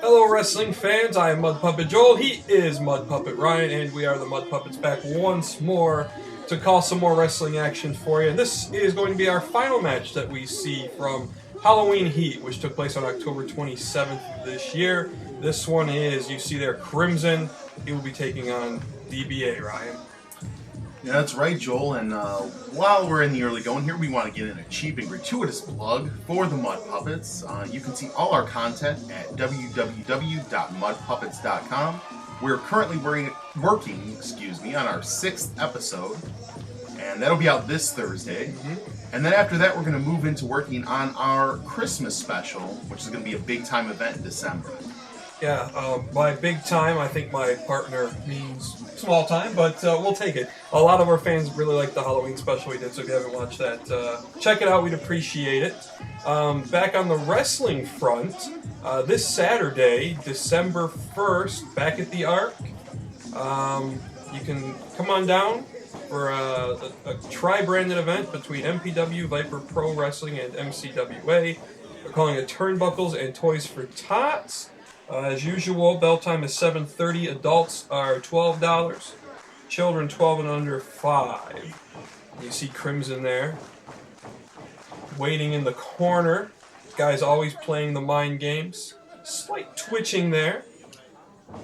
Hello wrestling fans, I am Mud Puppet Joel, he is Mud Puppet Ryan, and we are the Mud Puppets back once more to call some more wrestling action for you. This is going to be our final match that we see from Halloween Heat, which took place on October 27th this year. This one is, you see there, Krimson. He will be taking on DBA, Ryan. Yeah, that's right, Joel, and while we're in the early going here, we want to get in a cheap and gratuitous plug for the Mud Puppets. You can see all our content at www.mudpuppets.com. We're currently working on our 6th episode, and that'll be out this Thursday. And then after that, we're going to move into working on our Christmas special, which is going to be a big-time event in December. Yeah, by big time, I think my partner means small time, but we'll take it. A lot of our fans really like the Halloween special we did, so if you haven't watched that, check it out. We'd appreciate it. Back on the wrestling front, this Saturday, December 1st, back at the Arc, you can come on down for a tri-branded event between MPW, Viper Pro Wrestling, and MCWA. They're calling it Turnbuckles and Toys for Tots. As usual, bell time is 7:30. Adults are $12. Children 12 and under 5. You see Krimson there, waiting in the corner. Guy's always playing the mind games. Slight twitching there.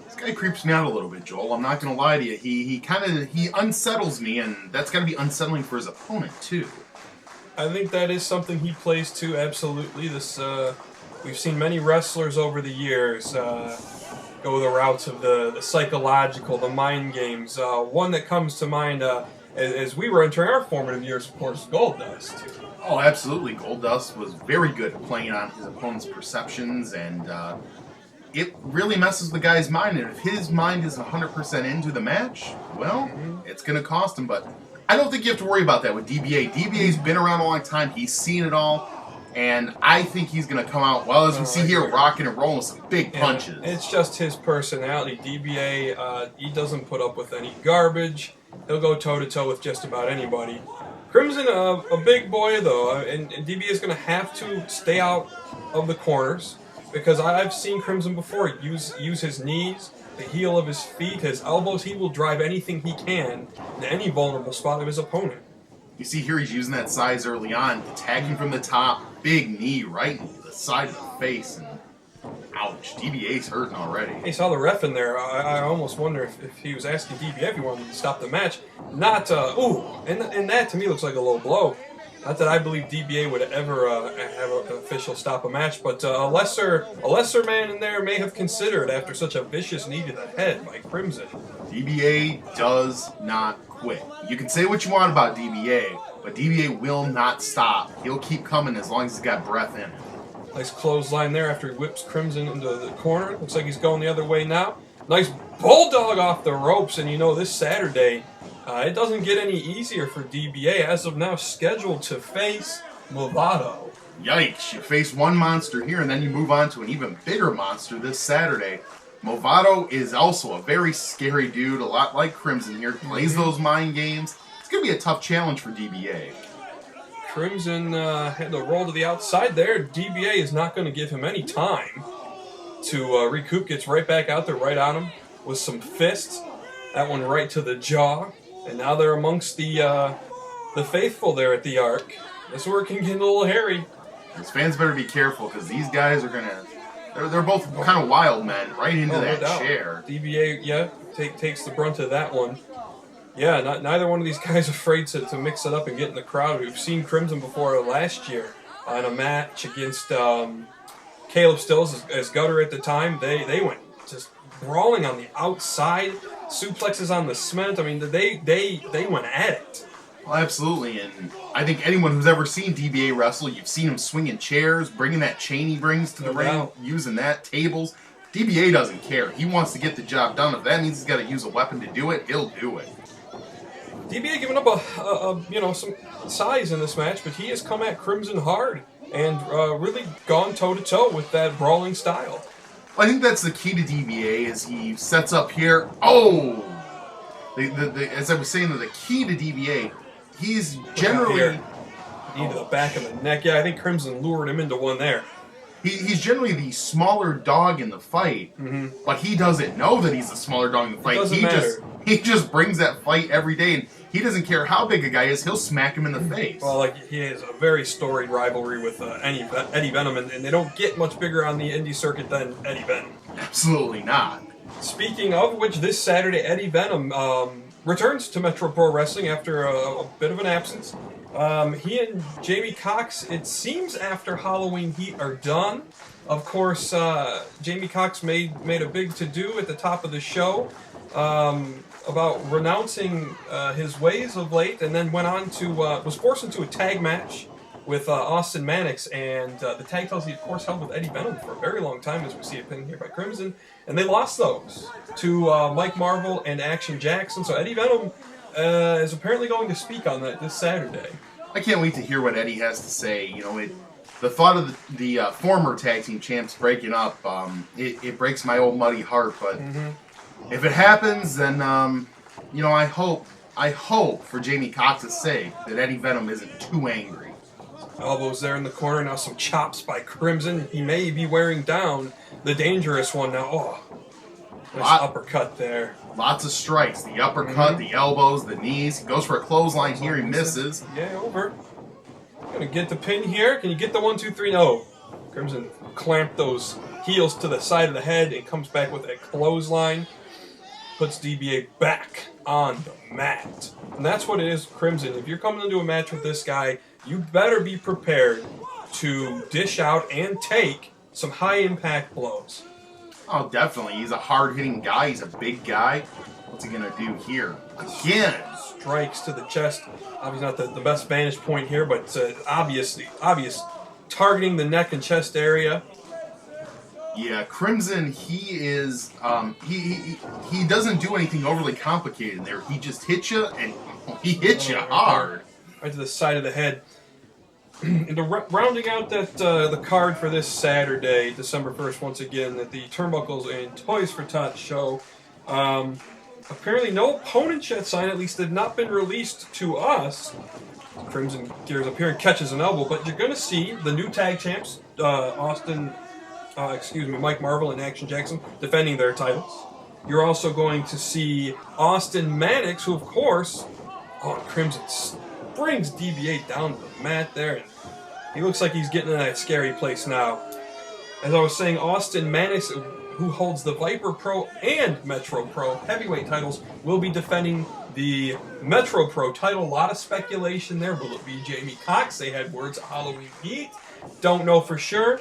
This guy creeps me out a little bit, Joel. I'm not going to lie to you. He unsettles me, and that's got to be unsettling for his opponent too. I think that is something he plays to. Absolutely. We've seen many wrestlers over the years go the routes of the psychological, the mind games. One that comes to mind as we were entering our formative years, of course, Goldust. Oh, absolutely. Goldust was very good at playing on his opponent's perceptions, and it really messes the guy's mind. And if his mind is 100% into the match, well, it's going to cost him. But I don't think you have to worry about that with DBA. DBA's been around a long time. He's seen it all. And I think he's going to come out, well, as we see here, rocking and rolling with some big punches. It's just his personality. DBA, he doesn't put up with any garbage. He'll go toe-to-toe with just about anybody. Krimson, a big boy, though, and DBA is going to have to stay out of the corners, because I've seen Krimson before use his knees, the heel of his feet, his elbows. He will drive anything he can to any vulnerable spot of his opponent. You see here he's using that size early on, attacking from the top, big knee right into the side of the face, and ouch, DBA's hurting already. He saw the ref in there. I almost wonder if he was asking DBA if he wanted to stop the match. Not, and that to me looks like a low blow. Not that I believe DBA would ever have an official stop a match, but a lesser man in there may have considered after such a vicious knee to the head by Krimson. DBA does not quit. You can say what you want about DBA, but DBA will not stop. He'll keep coming as long as he's got breath in him. Nice clothesline there after he whips Krimson into the corner. Looks like he's going the other way now. Nice bulldog off the ropes, and you know this Saturday, it doesn't get any easier for DBA. As of now, scheduled to face Wyandotte. Yikes, you face one monster here, and then you move on to an even bigger monster this Saturday. Wyandotte is also a very scary dude, a lot like Krimson here. Plays those mind games. It's going to be a tough challenge for DBA. Krimson had to roll to the outside there. DBA is not going to give him any time to recoup. Gets right back out there, right on him with some fists. That one right to the jaw. And now they're amongst the faithful there at the Arc. This is where it can get a little hairy. These fans better be careful, because these guys are going to... They're both kind of wild men, right into that chair. DBA, takes the brunt of that one. Yeah, neither one of these guys afraid to mix it up and get in the crowd. We've seen Krimson before last year in a match against Caleb Stills as Gutter at the time. They went just brawling on the outside, suplexes on the cement. I mean, they went at it. Well, absolutely, and I think anyone who's ever seen DBA wrestle, you've seen him swinging chairs, bringing that chain he brings to the ring, using that, tables. DBA doesn't care. He wants to get the job done. If that means he's got to use a weapon to do it, he'll do it. DBA giving up some size in this match, but he has come at Krimson hard and really gone toe-to-toe with that brawling style. I think that's the key to DBA, is he sets up here. Oh! As I was saying, the key to DBA, he's generally... Knee to the back of the neck. Yeah, I think Krimson lured him into one there. He's generally the smaller dog in the fight, but he doesn't know that he's the smaller dog in the fight. He just brings that fight every day, and he doesn't care how big a guy is. He'll smack him in the face. Well, like he has a very storied rivalry with Eddie Venom, and they don't get much bigger on the indie circuit than Eddie Venom. Absolutely not. Speaking of which, this Saturday, Eddie Venom returns to Metro Pro Wrestling after a bit of an absence. He and Jamie Cox, it seems after Halloween Heat are done. Of course, Jamie Cox made a big to-do at the top of the show about renouncing his ways of late, and then went on to, was forced into a tag match with Austin Mannix, and the tag titles he, of course, held with Eddie Venom for a very long time, as we see it pinned here by Krimson, and they lost those to Mike Marvel and Action Jackson, so Eddie Venom is apparently going to speak on that this Saturday. I can't wait to hear what Eddie has to say. You know, the thought of the former tag team champs breaking up, it breaks my old muddy heart, but if it happens, then, you know, I hope for Jamie Cox's sake that Eddie Venom isn't too angry. Elbows there in the corner, now some chops by Krimson. He may be wearing down the dangerous one now. Oh, nice uppercut there. Lots of strikes. The uppercut, the elbows, the knees. He goes for a clothesline here. He misses. Yeah, over. Gonna get the pin here. Can you get the 1, 2, 3? No. Krimson clamped those heels to the side of the head and comes back with a clothesline. Puts DBA back on the mat. And that's what it is, Krimson. If you're coming into a match with this guy, you better be prepared to dish out and take some high-impact blows. Oh, definitely. He's a hard-hitting guy. He's a big guy. What's he going to do here? Again. Strikes to the chest. Obviously not the best vantage point here, but obvious targeting the neck and chest area. Yeah, Krimson, he is, he doesn't do anything overly complicated there. He just hits you, and he hits you hard. Right to the side of the head. And rounding out that the card for this Saturday, December 1st, once again, at the Turnbuckles and Toys for Tots show. Apparently no opponent yet signed, at least had not been released to us. Krimson gears up here and catches an elbow, but you're going to see the new tag champs, Mike Marvel and Action Jackson, defending their titles. You're also going to see Austin Mannix, who, of course, Krimson brings DBA down to the mat there, and he looks like he's getting in that scary place now. As I was saying, Austin Mannix, who holds the Viper Pro and Metro Pro heavyweight titles, will be defending the Metro Pro title. A lot of speculation there. Will it be Jamie Cox? They had words of Halloween Heat. Don't know for sure.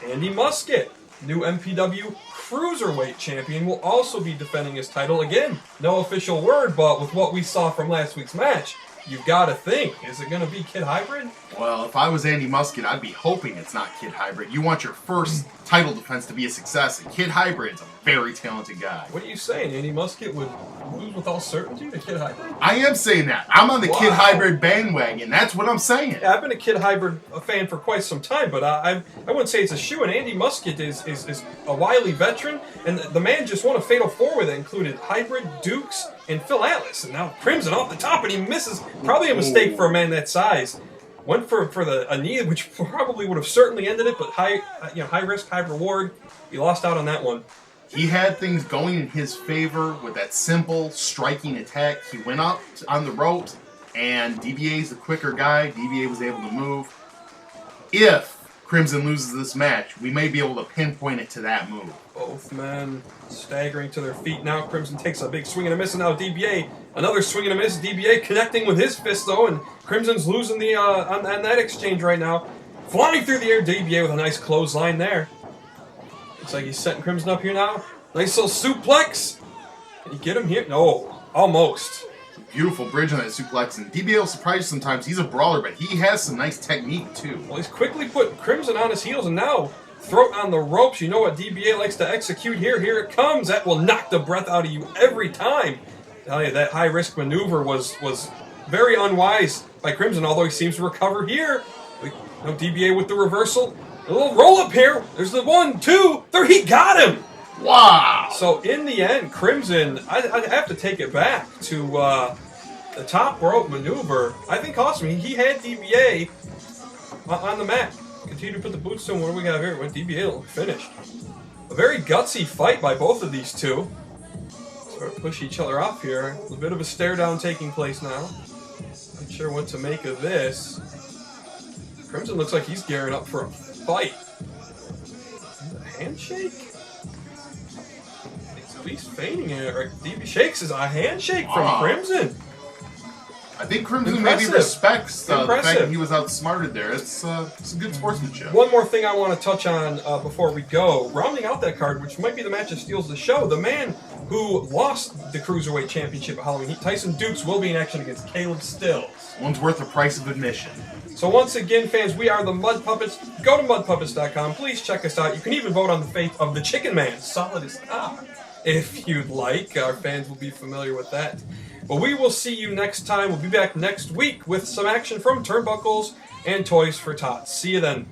Andy Musket, new MPW Cruiserweight champion, will also be defending his title. Again, no official word, but with what we saw from last week's match, you've got to think, is it going to be Kid Hybrid? Well, if I was Andy Musket, I'd be hoping it's not Kid Hybrid. You want your first title defense to be a success, and Kid Hybrid's a very talented guy. What are you saying? Andy Musket would lose with all certainty to Kid Hybrid? I am saying that. I'm on the Kid Hybrid bandwagon. That's what I'm saying. Yeah, I've been a Kid Hybrid fan for quite some time, but I wouldn't say it's a shoe. And Andy Musket is a wily veteran, and the man just won a Fatal 4 that included Hybrid, Dukes, and Phil Atlas. And now Krimson off the top, and he misses. Probably a mistake for a man that size. Went for a knee, which probably would have certainly ended it, but high risk, high reward. He lost out on that one. He had things going in his favor with that simple striking attack. He went up on the ropes, and DBA's the quicker guy. DBA was able to move. If Krimson loses this match, we may be able to pinpoint it to that move. Both men staggering to their feet now. Krimson takes a big swing and a miss, and now DBA, another swing and a miss. DBA connecting with his fist, though, and Krimson's losing the on that exchange right now. Flying through the air, DBA with a nice clothesline there. Looks like he's setting Krimson up here now. Nice little suplex. Can you get him here? No, almost. Beautiful bridge on that suplex, and DBA will surprise you sometimes. He's a brawler, but he has some nice technique, too. Well, he's quickly put Krimson on his heels, and now throat on the ropes. You know what DBA likes to execute here. Here it comes. That will knock the breath out of you every time. I tell you, that high-risk maneuver was very unwise by Krimson, although he seems to recover here. DBA with the reversal. A little roll-up here. There's the 1, 2, 3. He got him! Wow! So in the end, Krimson, I have to take it back to the top rope maneuver. I think cost me. He had DBA on the mat. continue to put the boots to him. What do we got here? What DBA finished. A very gutsy fight by both of these two. Sort of push each other off here. A bit of a stare down taking place now. Not sure what to make of this. Krimson looks like he's gearing up for a fight. A handshake? He's at least feigning it. Right? DB shakes is a handshake from Krimson. I think Krimson maybe respects the fact that he was outsmarted there. It's a good sportsmanship. One more thing I want to touch on before we go. Rounding out that card, which might be the match that steals the show, the man who lost the Cruiserweight Championship at Halloween Heat, Tyson Dukes, will be in action against Caleb Stills. One's worth the price of admission. So once again, fans, we are the Mud Puppets. Go to mudpuppets.com. Please check us out. You can even vote on the fate of the Chicken Man, solid as top, if you'd like. Our fans will be familiar with that. But we will see you next time. We'll be back next week with some action from Turnbuckles and Toys for Tots. See you then.